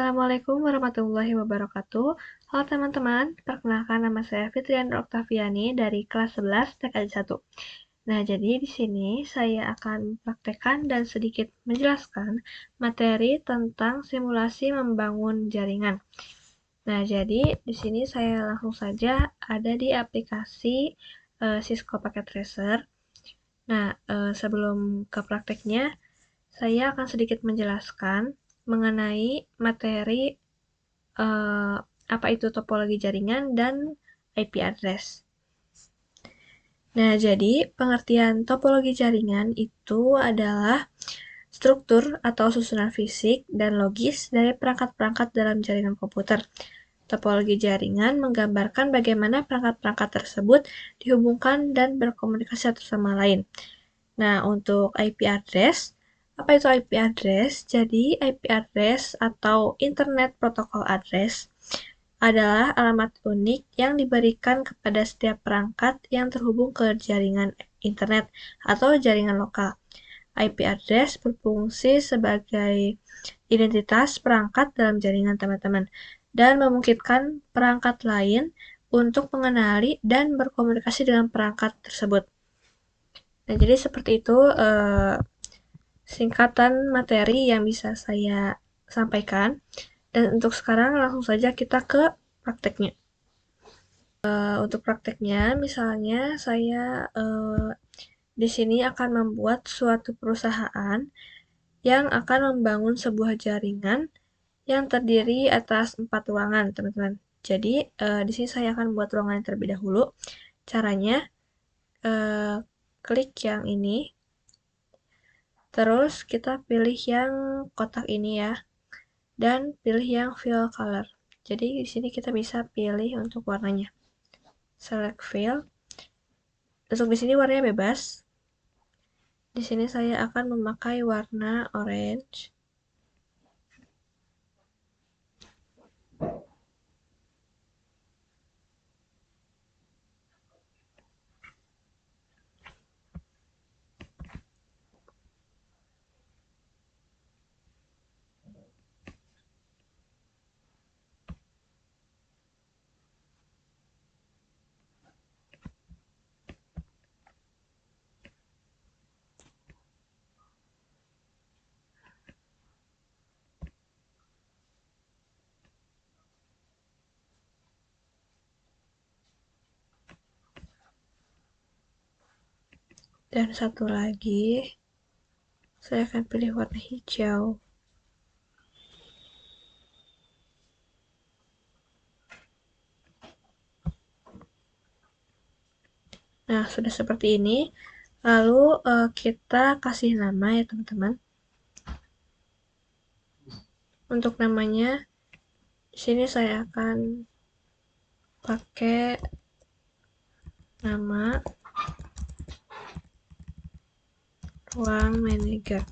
Assalamualaikum warahmatullahi wabarakatuh. Halo teman-teman, perkenalkan nama saya Fitriana Oktaviani dari kelas 11 TKJ 1. Nah, jadi di sini saya akan mempraktekkan dan sedikit menjelaskan materi tentang simulasi membangun jaringan. Nah, jadi di sini saya langsung saja ada di aplikasi Cisco Packet Tracer. Nah, sebelum ke prakteknya, saya akan sedikit menjelaskan mengenai materi apa itu topologi jaringan dan IP address. Nah, jadi pengertian topologi jaringan itu adalah struktur atau susunan fisik dan logis dari perangkat-perangkat dalam jaringan komputer. Topologi jaringan menggambarkan bagaimana perangkat-perangkat tersebut dihubungkan dan berkomunikasi satu sama lain. Nah, untuk IP address, apa itu IP address? Jadi, IP address atau Internet Protocol Address adalah alamat unik yang diberikan kepada setiap perangkat yang terhubung ke jaringan internet atau jaringan lokal. IP address berfungsi sebagai identitas perangkat dalam jaringan teman-teman dan memungkinkan perangkat lain untuk mengenali dan berkomunikasi dengan perangkat tersebut. Nah, jadi seperti itu singkatan materi yang bisa saya sampaikan. Dan untuk sekarang langsung saja kita ke prakteknya. Untuk prakteknya, misalnya saya di sini akan membuat suatu perusahaan yang akan membangun sebuah jaringan yang terdiri atas 4 ruangan, teman-teman. Jadi, di sini saya akan membuat ruangan yang terlebih dahulu. Caranya, klik yang ini, terus kita pilih yang kotak ini ya, dan pilih yang fill color. Jadi, di sini kita bisa pilih untuk warnanya. Select fill. Untuk di sini warnanya bebas. Di sini saya akan memakai warna orange. Dan satu lagi, saya akan pilih warna hijau. Nah, sudah seperti ini. Lalu kita kasih nama ya teman-teman. Untuk namanya, di sini saya akan pakai nama ruang manager.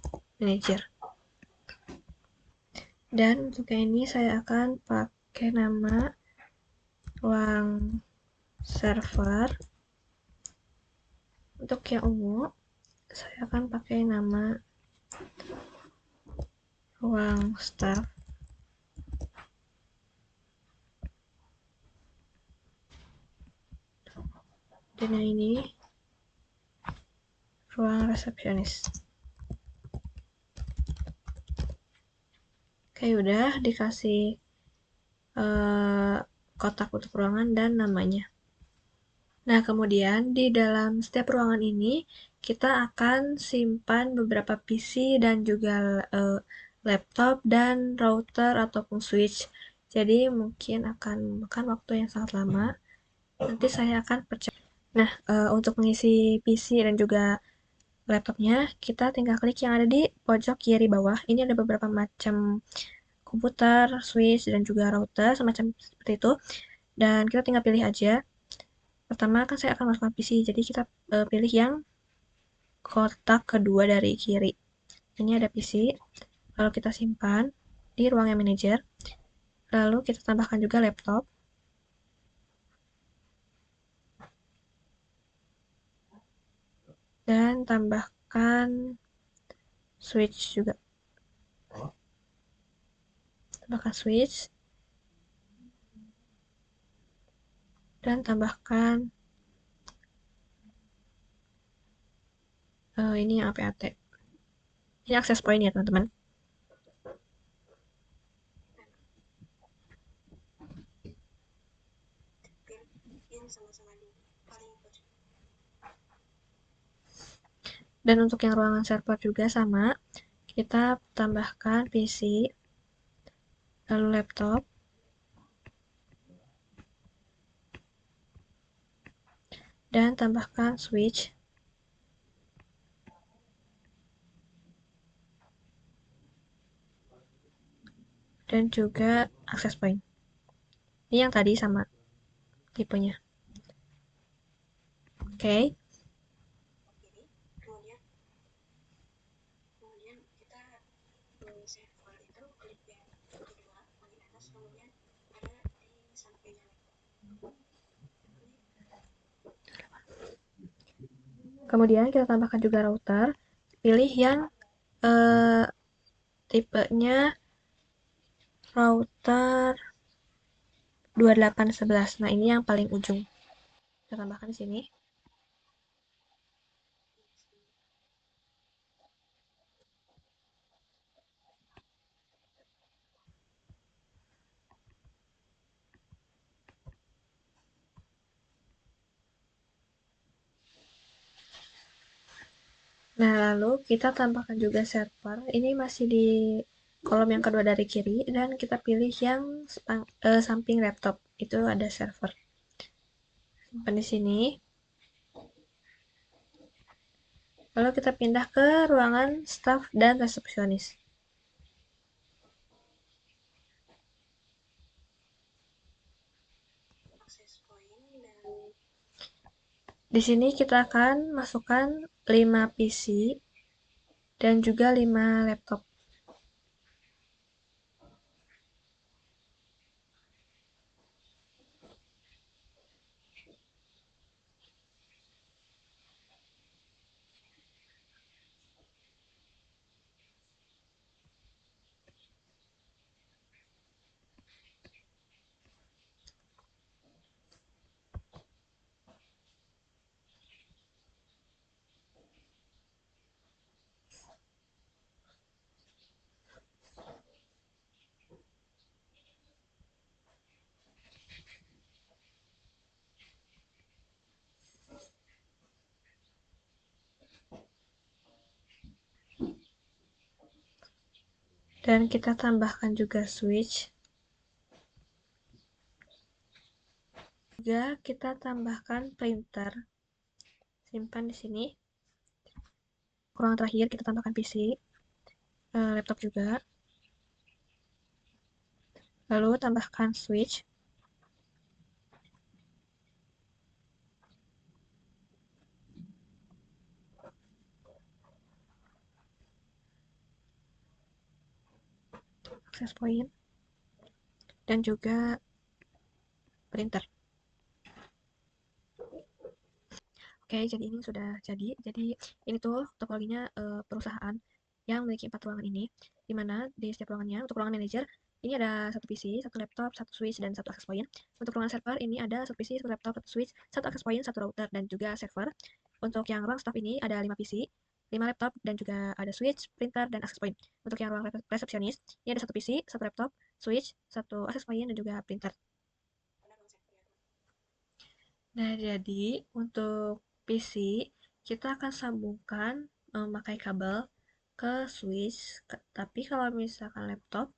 Dan untuk yang ini saya akan pakai nama ruang server. Untuk yang ungu, saya akan pakai nama ruang staff. Dan yang ini ruang resepsionis. Oke, udah dikasih kotak untuk ruangan dan namanya. Nah, kemudian di dalam setiap ruangan ini kita akan simpan beberapa PC dan juga laptop dan router ataupun switch. Jadi mungkin akan memakan waktu yang sangat lama. Nanti saya akan percepat. Nah, untuk mengisi PC dan juga laptopnya, kita tinggal klik yang ada di pojok kiri bawah. Ini ada beberapa macam komputer, switch, dan juga router, semacam seperti itu. Dan kita tinggal pilih aja. Pertama kan saya akan masukkan PC, jadi kita pilih yang kotak kedua dari kiri. Ini ada PC, lalu kita simpan di ruang yang manager. Lalu kita tambahkan juga laptop. Dan tambahkan switch juga. tambahkan switch, dan tambahkan ini yang APAT. Ini akses point ya teman-teman. Dan untuk yang ruangan server juga sama, kita tambahkan PC, lalu laptop, dan tambahkan switch, dan juga access point. Ini yang tadi sama tipenya. Oke. Kemudian kita tambahkan juga router. Pilih yang tipenya router 2811. Nah, ini yang paling ujung. Kita tambahkan di sini. Nah, lalu kita tambahkan juga server. Ini masih di kolom yang kedua dari kiri dan kita pilih yang samping laptop. Itu ada server. Simpan di sini. Lalu kita pindah ke ruangan staff dan resepsionis. Di sini kita akan masukkan 5 PC dan juga 5 laptop. Dan kita tambahkan juga switch. Juga kita tambahkan printer. Simpan di sini. Ruangan terakhir kita tambahkan PC, laptop juga. Lalu tambahkan switch. Access point, dan juga printer. Oke, jadi ini sudah jadi. Jadi ini tuh topologinya perusahaan yang memiliki 4 ruangan ini, di mana di setiap ruangannya, untuk ruangan manager, ini ada satu PC, satu laptop, satu switch, dan satu access point. Untuk ruangan server, ini ada satu PC, satu laptop, satu switch, satu access point, satu router, dan juga server. Untuk yang ruang staff ini ada 5 PC, 5 laptop, dan juga ada switch, printer, dan access point. Untuk yang ruang resepsionis, ini ada satu PC, satu laptop, switch, satu access point, dan juga printer. Nah, jadi untuk PC kita akan sambungkan memakai kabel ke switch. Tapi kalau misalkan laptop,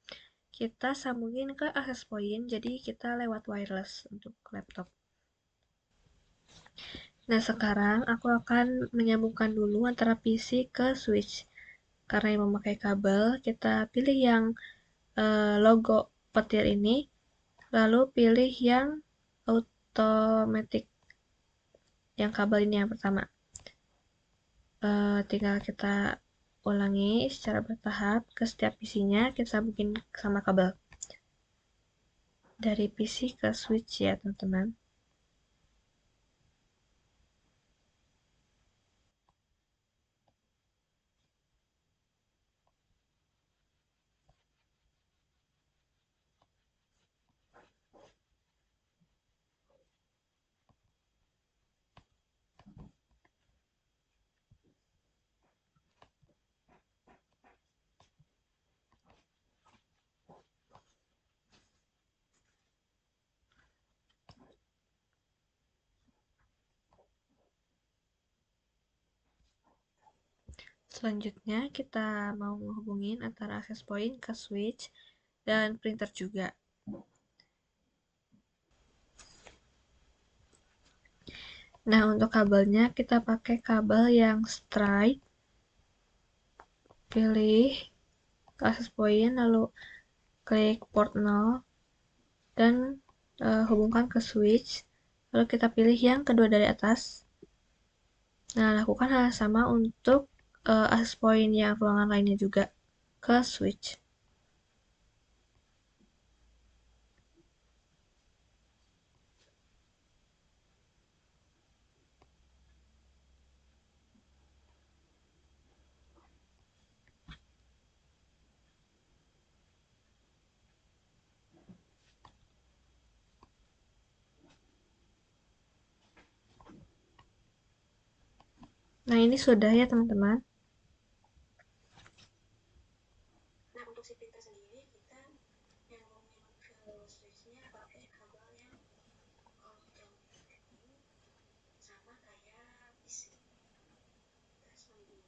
kita sambungin ke access point, jadi kita lewat wireless untuk laptop. Nah, sekarang aku akan menyambungkan dulu antara PC ke switch. Karena yang memakai kabel, kita pilih yang logo petir ini, lalu pilih yang automatic, yang kabel ini yang pertama. Tinggal kita ulangi secara bertahap ke setiap PC-nya, kita sambungin sama kabel dari PC ke switch ya teman-teman. Selanjutnya kita mau menghubungin antara access point ke switch dan printer juga. Nah, untuk kabelnya kita pakai kabel yang straight. Pilih access point, lalu klik port 0 dan hubungkan ke switch. Lalu kita pilih yang kedua dari atas. Nah, lakukan hal yang sama untuk access point yang ruangan lainnya juga ke switch. Nah, ini sudah ya teman-teman. Nah, untuk si printer sendiri kita nyambungin ke switch-nya pakai kabel yang control ini sama kayak PC. Kita sambung.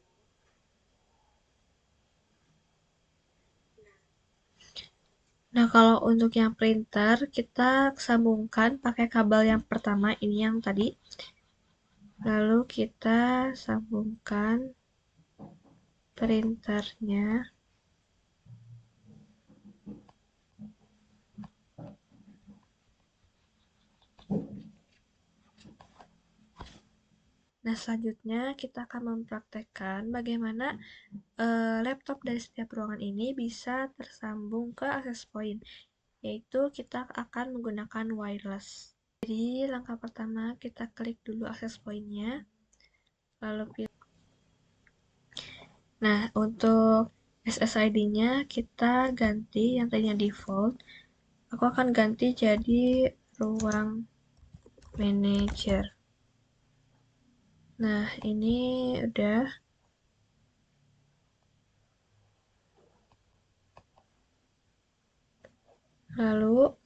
Nah, kalau untuk yang printer, kita sambungkan pakai kabel yang pertama, ini yang tadi. Lalu kita sambungkan printernya. Nah, selanjutnya kita akan mempraktekkan bagaimana laptop dari setiap ruangan ini bisa tersambung ke access point, yaitu kita akan menggunakan wireless. Jadi, langkah pertama kita klik dulu access point-nya, lalu pilih. Nah, untuk SSID-nya kita ganti yang tadinya default. Aku akan ganti jadi ruang manager. Nah, ini udah. Lalu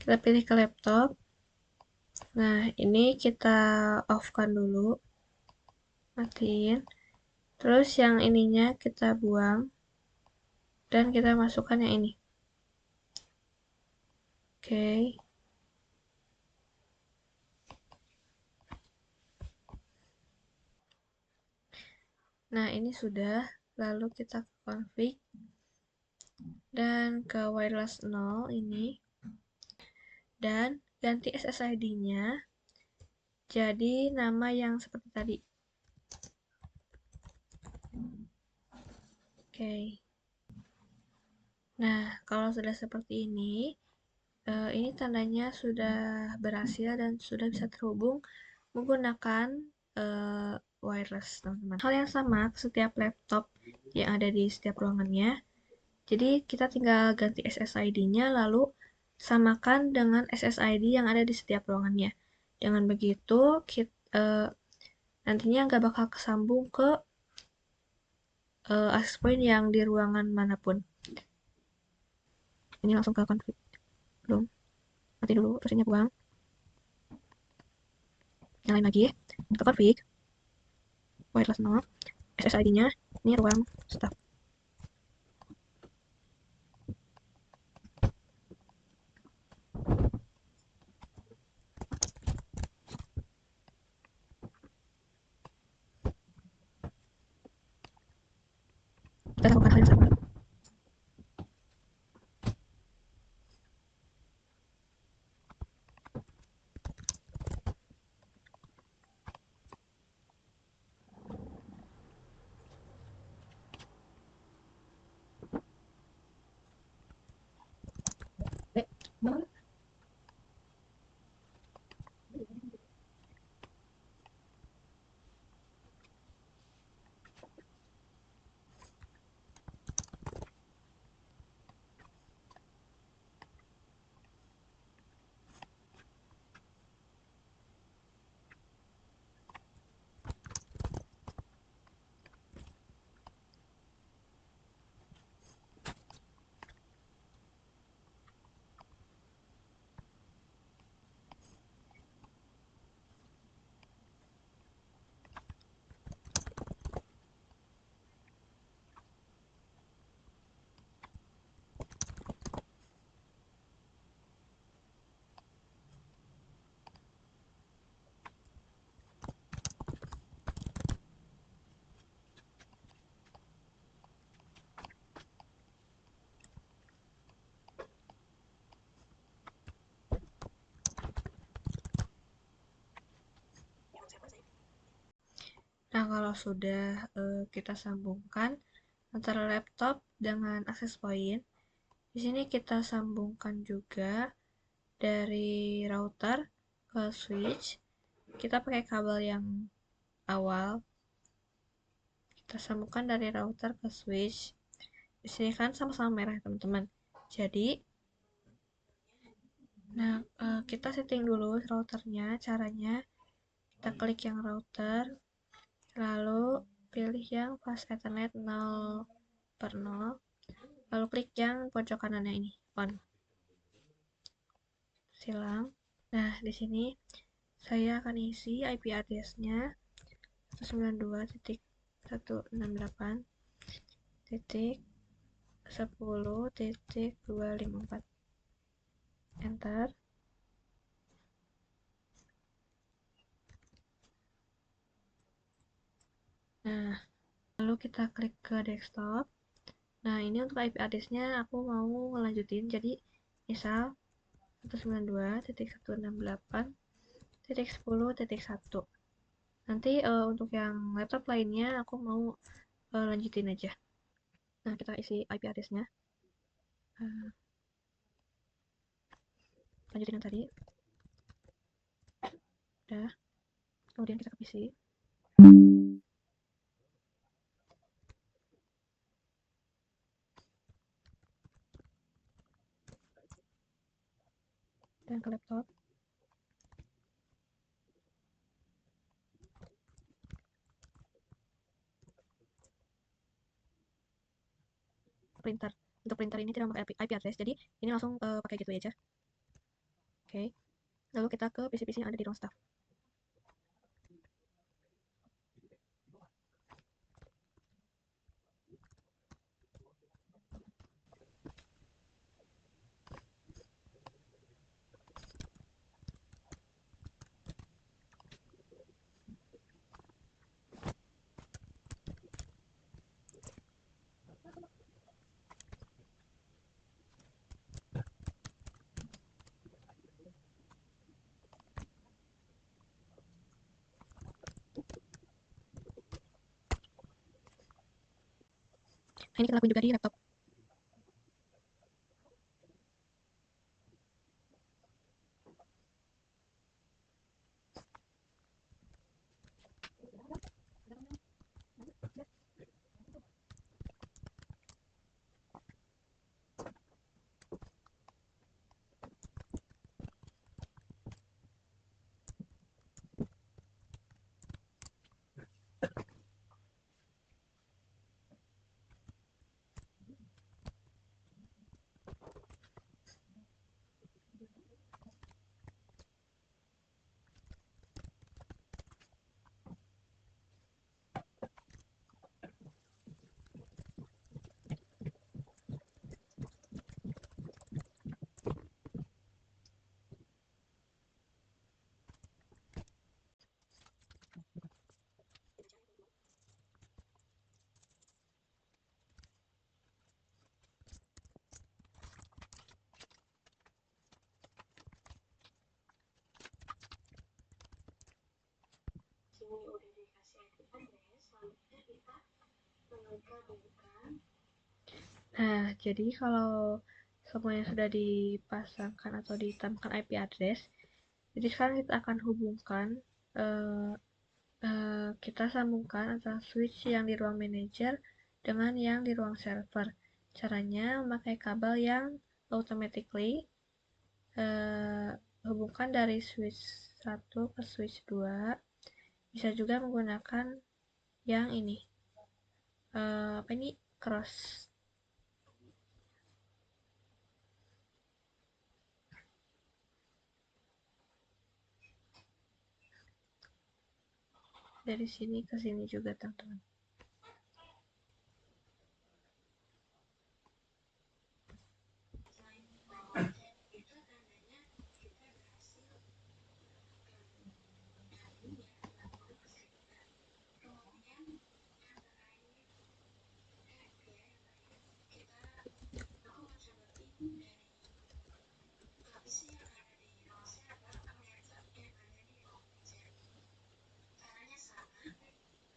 kita pilih ke laptop. Nah, ini kita off-kan dulu. Matiin. Terus yang ininya kita buang. Dan kita masukkan yang ini. Oke. Nah, ini sudah. Lalu kita ke config. Dan ke wireless 0 ini. Dan ganti SSID-nya jadi nama yang seperti tadi. Oke. Nah, kalau sudah seperti ini tandanya sudah berhasil dan sudah bisa terhubung menggunakan wireless, teman-teman. Hal yang sama setiap laptop yang ada di setiap ruangannya. Jadi kita tinggal ganti SSID-nya lalu samakan dengan SSID yang ada di setiap ruangannya. Dengan begitu, nantinya nggak bakal kesambung ke access point yang di ruangan manapun. Ini langsung ke config. Belum. Mati dulu, terus ini buang. Nyalain lagi. Ke config. Wireless 0. SSID-nya. Ini ruang staff. Kita lakukan hal yang sama. Nah, kalau sudah kita sambungkan antara laptop dengan access point, di sini kita sambungkan juga dari router ke switch. Kita pakai kabel yang awal. Kita sambungkan dari router ke switch. Di sini kan sama-sama merah, teman-teman. Jadi, nah kita setting dulu routernya. Caranya kita klik yang router, lalu pilih yang fast ethernet 0/0, lalu klik yang pojok kanannya ini, on. Silang. Nah, di sini saya akan isi IP address-nya 192.168.10.254. Enter. Nah, lalu kita klik ke desktop. Nah, ini untuk IP address-nya aku mau ngelanjutin, jadi misal 192.168.10.1. Nanti untuk yang laptop lainnya aku mau lanjutin aja. Nah, kita isi IP address-nya. Lanjutin yang tadi. Udah. Kemudian kita ke PC. Dan ke laptop. Printer. Untuk printer ini tidak pakai IP address, jadi ini langsung pakai gitu aja. Oke. Lalu kita ke PC-PC yang ada di ruang staff. Nah, ini kita lakuin juga di laptop. Sini udah dikasih IP address, selanjutnya kita menggabungkan. Nah, jadi kalau semuanya sudah dipasangkan atau ditambahkan IP address, jadi sekarang kita akan hubungkan, kita sambungkan antara switch yang di ruang manager dengan yang di ruang server. Caranya memakai kabel yang automatically hubungkan dari switch 1 ke switch 2. Bisa juga menggunakan yang ini, apa ini, cross. Dari sini ke sini juga, teman-teman. Selain itu tandanya kita berhasil gabung ya laptop ke server. Kemudian yang terakhir, kita aku mencobain dari PC yang ada di ruang server ke laptop yang ada di ruang manager. Caranya sama,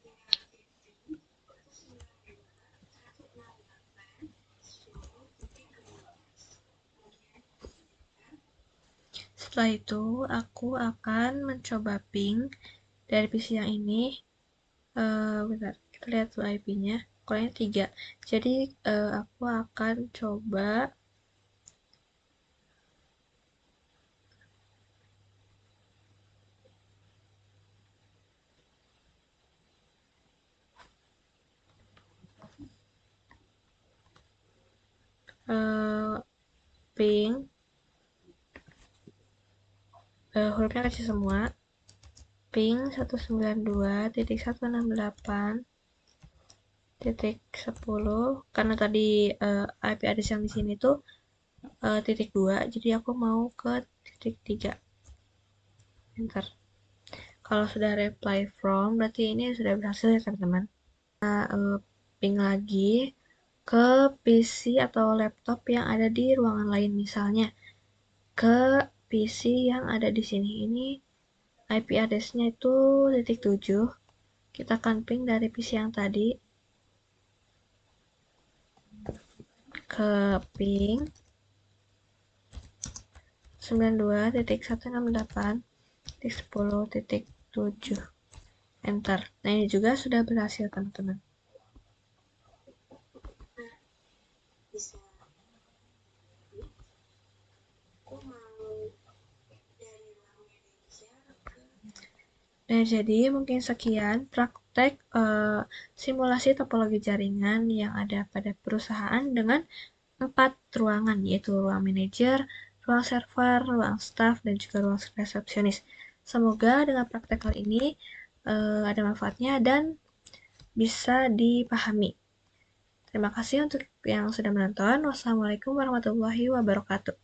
tinggal Setelah itu, aku akan mencoba ping dari PC yang ini. Bentar, kita lihat dulu IP-nya. Kalau ini 3. Jadi, aku akan coba ping hurufnya kecil semua, ping 192.168.10, karena tadi IP address yang di sini tuh titik 2, jadi aku mau ke titik 3. Enter. Kalau sudah reply from, berarti ini sudah berhasil ya teman-teman. Ping lagi ke PC atau laptop yang ada di ruangan lain, misalnya ke PC yang ada di sini. Ini IP address-nya itu titik 7. Kita akan ping dari PC yang tadi ke ping 92.168.10.7. Enter. Nah, ini juga sudah berhasil, teman-teman. Bisa aku mau dari ruang manajer ke Nah, jadi mungkin sekian praktek simulasi topologi jaringan yang ada pada perusahaan dengan 4 ruangan, yaitu ruang manajer, ruang server, ruang staff, dan juga ruang resepsionis. Semoga dengan praktek kali ini ada manfaatnya dan bisa dipahami. Terima kasih untuk yang sudah menonton. Wassalamualaikum warahmatullahi wabarakatuh.